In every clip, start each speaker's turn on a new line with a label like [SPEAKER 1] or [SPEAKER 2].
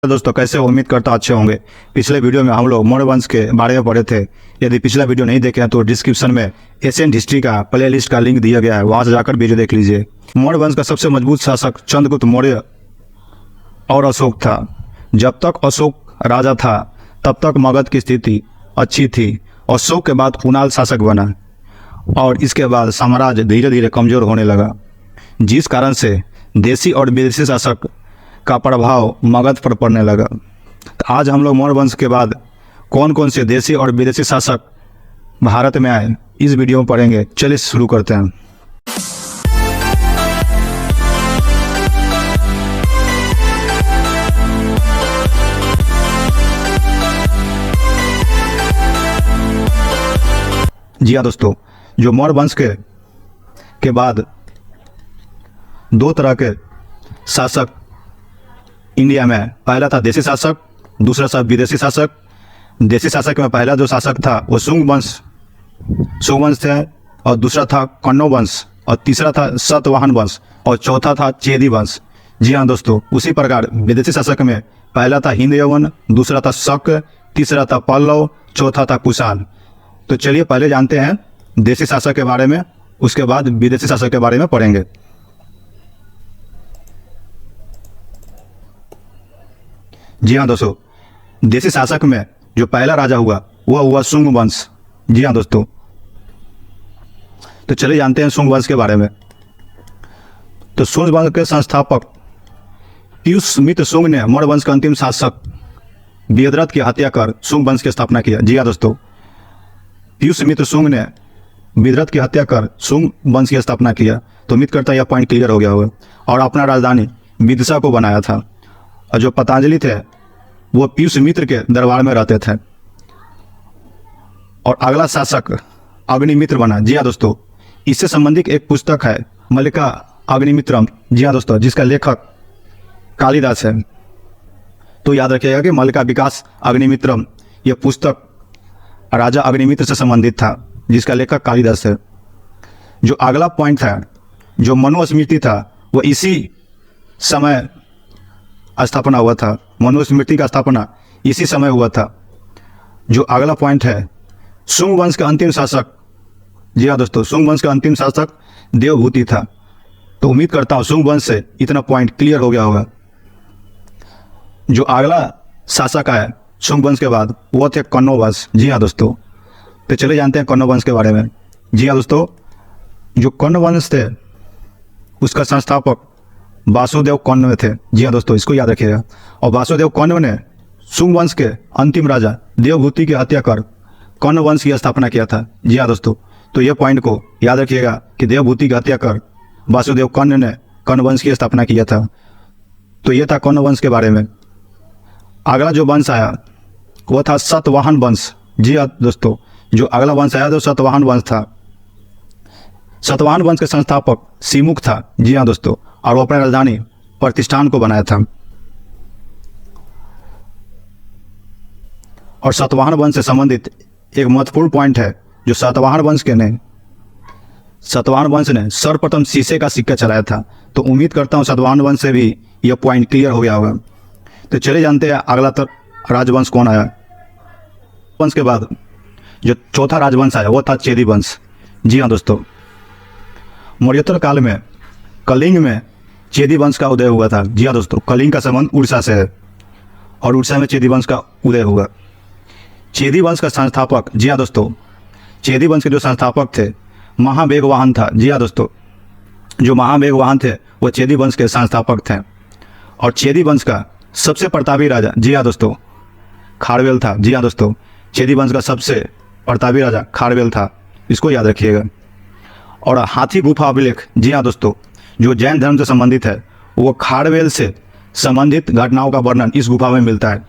[SPEAKER 1] दोस्तों कैसे हो? उम्मीद करता अच्छे होंगे। पिछले वीडियो में हम लोग मौर्य वंश के बारे में पढ़े थे। यदि पिछला वीडियो नहीं देखे हैं तो डिस्क्रिप्शन में एशियन हिस्ट्री का प्लेलिस्ट का लिंक दिया गया है, वहां से जाकर वीडियो देख लीजिए। मौर्य वंश का सबसे मजबूत शासक चंद्रगुप्त मौर्य और अशोक था। जब तक अशोक राजा था तब तक मगध की स्थिति अच्छी थी। अशोक के बाद कुणाल शासक बना और इसके बाद साम्राज्य धीरे धीरे कमजोर होने लगा, जिस कारण से देशी और विदेशी शासक का प्रभाव मगध पर पड़ने लगा। तो आज हम लोग मौर्य वंश के बाद कौन कौन से देशी और विदेशी शासक भारत में आए, इस वीडियो में पढ़ेंगे। चलिए शुरू करते हैं। जी हाँ दोस्तों, जो मौर्य वंश के बाद दो तरह के शासक इंडिया में, पहला था देशी शासक, दूसरा था विदेशी शासक। देशी शासक में पहला जो शासक था वो शुंग वंश थे, और दूसरा था कण्व वंश, और तीसरा था सातवाहन वंश, और चौथा था चेदी वंश। जी हाँ दोस्तों, उसी प्रकार विदेशी शासक में पहला था हिंद यवन, दूसरा था शक, तीसरा था पल्लव, चौथा था कुषाण। तो चलिए पहले जानते हैं देशी शासक के बारे में, उसके बाद विदेशी शासक के बारे में पढ़ेंगे। जी हाँ दोस्तों, देशी शासक में जो पहला राजा हुआ वह हुआ शुंग वंश। जी हाँ दोस्तों, तो चलिए जानते हैं शुंग वंश के बारे में। तो शुंग वंश के संस्थापक पुष्यमित्र शुंग ने मौर्य वंश का अंतिम शासक वेदरथ की हत्या कर शुंग वंश की स्थापना किया। जी हाँ दोस्तों, पुष्यमित्र शुंग ने वेदरथ की हत्या कर शुंग वंश की स्थापना किया। तो उम्मीद करता है यह पॉइंट क्लियर हो गया होगा। और अपना राजधानी विदिशा को बनाया था। और जो पतंजलि थे वो पुष्यमित्र के दरबार में रहते थे। और अगला शासक अग्निमित्र बना। जी हाँ दोस्तों, इससे संबंधित एक पुस्तक है मल्लिका अग्निमित्रम। जी हाँ दोस्तों, जिसका लेखक कालिदास है। तो याद रखिएगा कि मल्लिका विकास अग्निमित्रम यह पुस्तक राजा अग्निमित्र से संबंधित था, जिसका लेखक कालिदास है। जो अगला पॉइंट था, जो मनुस्मृति था, वो इसी समय स्थापना हुआ था। मनुस्मृति का स्थापना इसी समय हुआ था। जो अगला पॉइंट है, शुंग वंश का अंतिम शासक। जी हाँ दोस्तों, शुंग वंश का अंतिम शासक देवभूति था। तो उम्मीद करता हूँ शुंग वंश से इतना पॉइंट क्लियर हो गया होगा। जो अगला शासक आया शुंग वंश के बाद वो थे कण्व वंश। जी हाँ दोस्तों, तो चले जानते हैं कण्व वंश के बारे में। जी हाँ दोस्तों, जो कण्व वंश थे उसका संस्थापक वासुदेव कण्व थे। जी हाँ दोस्तों, इसको याद रखिएगा। और वासुदेव कण्व ने शुंग वंश के अंतिम राजा देवभूति की हत्या कर कण्व वंश की स्थापना किया था। जी हाँ दोस्तों, तो ये पॉइंट को याद रखिएगा कि देवभूति की हत्या कर वासुदेव कण्व ने कण्व वंश की स्थापना किया था। तो ये था कण्व वंश के बारे में। अगला जो वंश आया वो था सातवाहन वंश। जी हाँ दोस्तों, जो अगला वंश आया तो सातवाहन वंश था। सातवाहन वंश के संस्थापक सिमुख था। जी हाँ दोस्तों, और वो अपनी राजधानी प्रतिष्ठान को बनाया था। और सातवाहन वंश से संबंधित एक महत्वपूर्ण पॉइंट है, जो सातवाहन वंश ने सर्वप्रथम शीशे का सिक्का चलाया था। तो उम्मीद करता हूँ सातवाहन वंश से भी यह पॉइंट क्लियर हो गया होगा। तो चले जानते हैं अगला राजवंश कौन आया। वंश के बाद जो चौथा राजवंश आया वो था चेदी वंश। जी हाँ दोस्तों, मौर्योत्तर काल में कलिंग में चेदी वंश का उदय हुआ था। जी हाँ दोस्तों, कलिंग का संबंध उड़ीसा से है और उड़ीसा में चेदी वंश का उदय हुआ। चेदी वंश का संस्थापक, जी हाँ दोस्तों, चेदी वंश के जो संस्थापक थे महावेगवाहन था। जी हाँ दोस्तों, जो महावेगवाहन थे वो चेदी वंश के संस्थापक थे। और चेदी वंश का सबसे प्रतापी राजा, जी हाँ दोस्तों, खारवेल था। जी हाँ दोस्तों, चेदी वंश का सबसे प्रतापी राजा खारवेल था, इसको याद रखिएगा। और हाथी गुफा अभिलेख, जी हाँ दोस्तों, जो जैन धर्म से संबंधित है, वो खारवेल से संबंधित घटनाओं का वर्णन इस गुफा में मिलता है,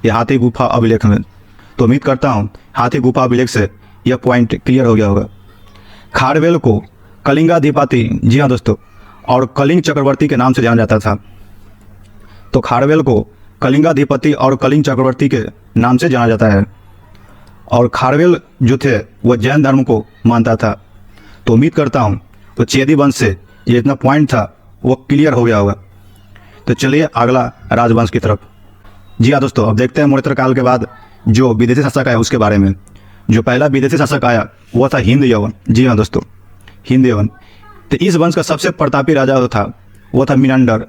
[SPEAKER 1] ये हाथी गुफा अभिलेख में। तो उम्मीद करता हूँ हाथी गुफा अभिलेख से यह पॉइंट क्लियर हो गया होगा। खारवेल को कलिंगाधिपति, जी हाँ दोस्तों, और कलिंग चक्रवर्ती के नाम से जाना जाता था। तो खारवेल को कलिंगाधिपति और कलिंग चक्रवर्ती के नाम से जाना जाता है। और खारवेल जो थे वह जैन धर्म को मानता था। तो उम्मीद करता हूँ तो चेदी वंश से ये इतना पॉइंट था वो क्लियर हो गया होगा। तो चलिए अगला राजवंश की तरफ। जी हाँ दोस्तों, अब देखते हैं मौर्य काल के बाद जो विदेशी शासक आया उसके बारे में। जो पहला विदेशी शासक आया वो था हिंद यवन। जी हाँ दोस्तों, हिंद यवन। तो इस वंश का सबसे प्रतापी राजा जो था वो था मिनांडर।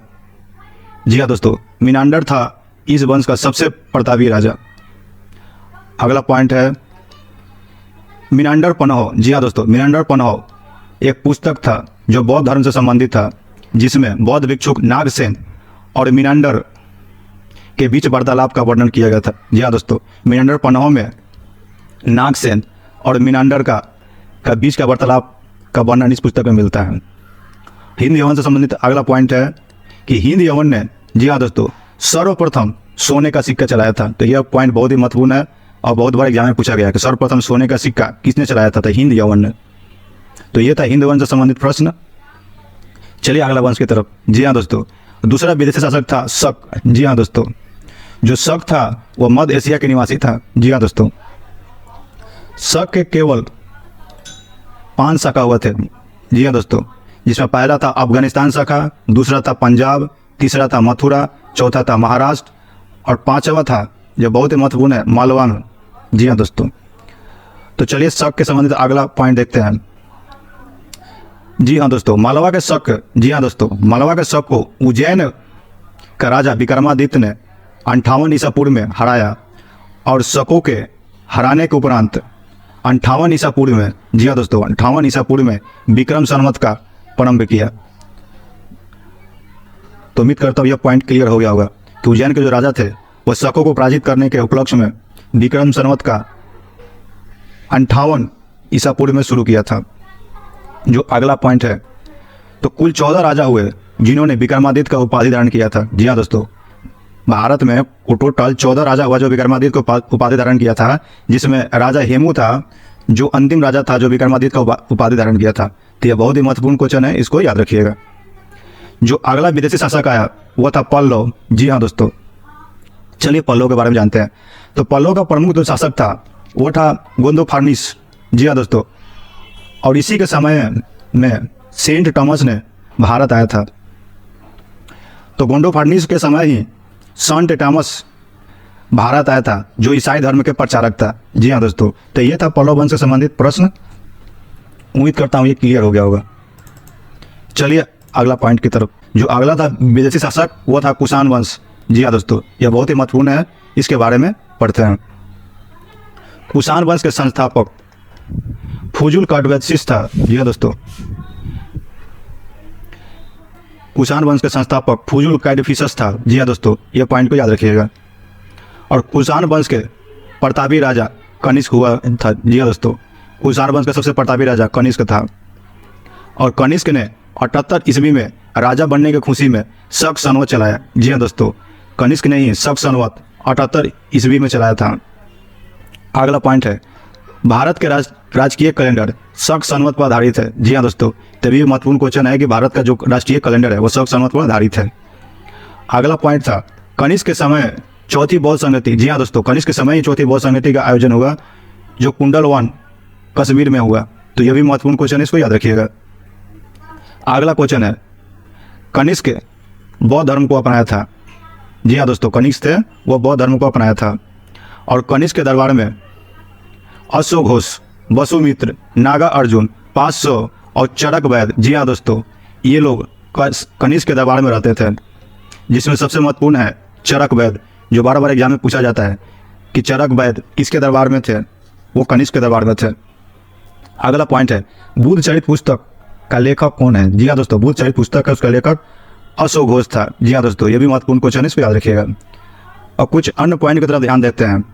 [SPEAKER 1] जी हाँ दोस्तों, मिनांडर था इस वंश का सबसे प्रतापी राजा। अगला पॉइंट है मिनांडर पन्हो। जी हाँ दोस्तों, मिनांडर पन्हो एक पुस्तक था जो बौद्ध धर्म से संबंधित था, जिसमें बौद्ध भिक्षुक नागसेन और मिनांडर के बीच वार्तालाप का वर्णन किया गया था। जी हाँ दोस्तों, मिनांडर पन्हो में नागसेन और मिनांडर का बीच का वार्तालाप का वर्णन इस पुस्तक में मिलता है। हिंद यवन से संबंधित अगला पॉइंट है कि हिंद यवन ने, जी हाँ दोस्तों, सर्वप्रथम सोने का सिक्का चलाया था। तो यह पॉइंट बहुत ही महत्वपूर्ण है और बहुत बार एग्जाम में पूछा गया कि सर्वप्रथम सोने का सिक्का किसने चलाया था? तो हिंद यवन ने। तो यह था हिंद वंश से संबंधित प्रश्न। चलिए अगला वंश की तरफ। जी हाँ दोस्तों, दूसरा विदेशी शासक था शक। जी हाँ दोस्तों, जो शक था वह मध्य एशिया के निवासी था। जी हाँ दोस्तों, शक के केवल 5 शाखा हुए थे। जी हाँ दोस्तों, जिसमें पहला था अफगानिस्तान शाखा, दूसरा था पंजाब, तीसरा था मथुरा, चौथा था महाराष्ट्र और पांचवा था जो बहुत ही महत्वपूर्ण है मालवा में। जी हाँ दोस्तों, तो चलिए शक के संबंधित अगला पॉइंट देखते हैं। जी हाँ दोस्तों, मालवा के शक। जी हाँ दोस्तों, मालवा के शक को उज्जैन का राजा विक्रमादित्य ने 58 ईसा पूर्व में हराया और शकों के हराने के उपरांत 58 ईसा पूर्व में, जी हाँ दोस्तों, 58 ईसा पूर्व में विक्रम संवत का प्रारंभ किया। तो उम्मीद करता हूँ यह पॉइंट क्लियर हो गया होगा कि उज्जैन के जो राजा थे वह शकों को पराजित करने के उपलक्ष्य में विक्रम संवत का 58 ईसा पूर्व में शुरू किया था। जो अगला पॉइंट है, तो कुल 14 राजा हुए जिन्होंने विक्रमादित्य का उपाधि धारण किया था। जी हाँ दोस्तों, भारत में टोटल 14 राजा हुआ जो विक्रमादित्य को उपाधि धारण किया था, जिसमें राजा हेमू था जो अंतिम राजा था जो विक्रमादित्य का उपाधि धारण किया था। तो यह बहुत ही महत्वपूर्ण क्वेश्चन है, इसको याद रखिएगा। जो अगला विदेशी शासक आया वो था पल्लव। जी हाँ दोस्तों, चलिए पल्लव के बारे में जानते हैं। तो पल्लव का प्रमुख जो शासक था वो था गोंदोफार्निस। जी हाँ दोस्तों, और इसी के समय में सेंट टॉमस ने भारत आया था। तो गोंडोफार्निस के समय ही सेंट टॉमस भारत आया था जो ईसाई धर्म के प्रचारक था। जी हाँ दोस्तों, तो ये था पल्लव वंश से संबंधित प्रश्न। उम्मीद करता हूँ ये क्लियर हो गया होगा। चलिए अगला पॉइंट की तरफ। जो अगला था विदेशी शासक वो था कुषाण वंश। जी हाँ दोस्तों, यह बहुत ही महत्वपूर्ण है, इसके बारे में पढ़ते हैं। कुषाण वंश के संस्थापक फुजुल काडवेत्सिस था। जी हाँ दोस्तों, कुषाण वंश के संस्थापक फुजुल काडफिसस था। जी हाँ दोस्तों, यह पॉइंट को याद रखिएगा। और कुषाण वंश के प्रतापी राजा कनिष्क हुआ था। जी हाँ दोस्तों, कुषाण वंश का सबसे प्रतापी राजा कनिष्क था। और कनिष्क ने 78 ईस्वी में राजा बनने की खुशी में शक संवत चलाया। जी हाँ दोस्तों, कनिष्क ने ही शक संवत 78 ईस्वी में चलाया था। अगला पॉइंट है भारत के राजकीय कैलेंडर शक संवत पर आधारित है। जी हाँ दोस्तों, तभी महत्वपूर्ण क्वेश्चन है कि भारत का जो राष्ट्रीय कैलेंडर है वो शक संवत पर आधारित है। अगला पॉइंट था कनिष्क के समय चौथी बौद्ध संगति। जी हाँ दोस्तों, कनिष्क के समय ही चौथी बौद्ध संगति का आयोजन हुआ जो कुंडलवन कश्मीर में हुआ। तो यह भी महत्वपूर्ण क्वेश्चन है, इसको याद रखिएगा। अगला क्वेश्चन है कनिष्क बौद्ध धर्म को अपनाया था। जी हाँ दोस्तों, कनिष्क थे वो बौद्ध धर्म को अपनाया था। और कनिष्क के दरबार में अश्व घोष, वसुमित्र, नागा अर्जुन, 500 और चरक वैद, जी हाँ दोस्तों, ये लोग कनिष्क के दरबार में रहते थे। जिसमें सबसे महत्वपूर्ण है चरक वैद, जो बार बार एग्जाम में पूछा जाता है कि चरक वैद किसके दरबार में थे? वो कनिष्क के दरबार में थे। अगला पॉइंट है बुद्ध चरित पुस्तक का लेखक कौन है? जी हाँ दोस्तों, बुद्ध चरित पुस्तक का उसका लेखक अश्व घोष था। जी हाँ दोस्तों, ये भी महत्वपूर्ण क्वेश्चन है, इसको याद रखिएगा। और कुछ अन्य पॉइंट की तरफ ध्यान देते हैं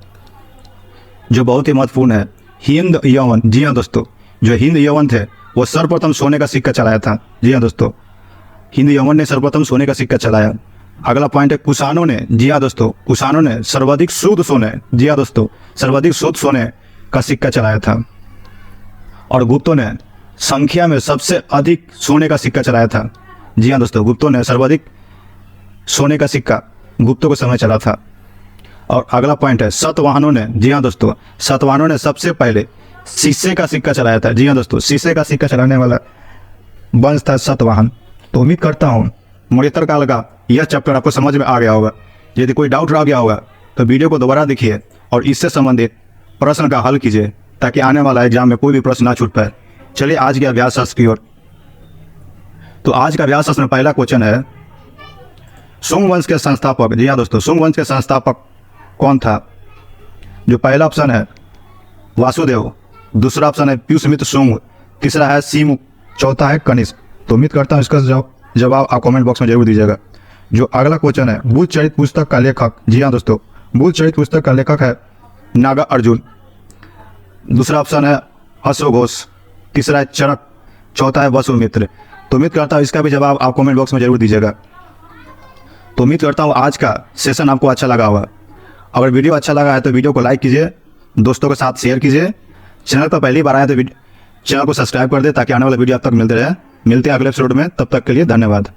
[SPEAKER 1] जो बहुत ही महत्वपूर्ण है। हिंद यवन, जी हाँ दोस्तों, जो हिंद यवन थे वो सर्वप्रथम सोने का सिक्का चलाया था। जी हाँ दोस्तों, हिंद यवन ने सर्वप्रथम सोने का सिक्का चलाया। अगला पॉइंट है कुषाणों ने, जी हाँ दोस्तों, कुषाणों ने सर्वाधिक शुद्ध सोने, जी हाँ दोस्तों, सर्वाधिक शुद्ध सोने का सिक्का चलाया था। और गुप्तों ने संख्या में सबसे अधिक सोने का सिक्का चलाया था। जी हाँ दोस्तों, गुप्तों ने सर्वाधिक सोने का सिक्का गुप्तों के समय चला था। और अगला पॉइंट है सतवाहनों ने, जी हाँ दोस्तों, सतवाहनों ने सबसे पहले शीशे का सिक्का चलाया था। जी हाँ दोस्तों, शीशे का सिक्का चलाने वाला वंश था सतवाहन। तो उम्मीद करता हूँ मौर्योत्तर काल का यह चैप्टर आपको समझ में आ गया होगा। यदि कोई डाउट रह गया होगा तो वीडियो को दोबारा देखिए और इससे संबंधित प्रश्न का हल कीजिए ताकि आने वाला एग्जाम में कोई भी प्रश्न ना छूट पाए। चलिए आज के अभ्यास शास्त्र की ओर। तो आज का अभ्यास शास्त्र में पहला क्वेश्चन है, शुंग वंश के संस्थापक। जी हाँ दोस्तों, शुंग वंश के संस्थापक कौन था? जो पहला ऑप्शन है वासुदेव, दूसरा ऑप्शन है प्युष्मित शुंग, तीसरा है सीमु, चौथा है कनिष्क। तो उम्मीद करता हूँ इसका जवाब आप कमेंट बॉक्स में जरूर दीजिएगा। जो अगला क्वेश्चन है, बुद्ध चरित पुस्तक का लेखक। जी हाँ दोस्तों, बुद्ध चरित पुस्तक का लेखक है नागा अर्जुन, दूसरा ऑप्शन है अश्वघोष, तीसरा है चरक, चौथा है वसुमित्र। तो उम्मीद करता हूँ इसका भी जवाब आप कमेंट बॉक्स में जरूर दीजिएगा। तो उम्मीद करता हूँ आज का सेशन आपको अच्छा लगा होगा। अगर वीडियो अच्छा लगा है तो वीडियो को लाइक कीजिए, दोस्तों के साथ शेयर कीजिए। चैनल पर पहली बार आए तो चैनल को सब्सक्राइब कर दे ताकि आने वाला वीडियो आप तक मिलते रहे। मिलते हैं अगले एपिसोड में, तब तक के लिए धन्यवाद।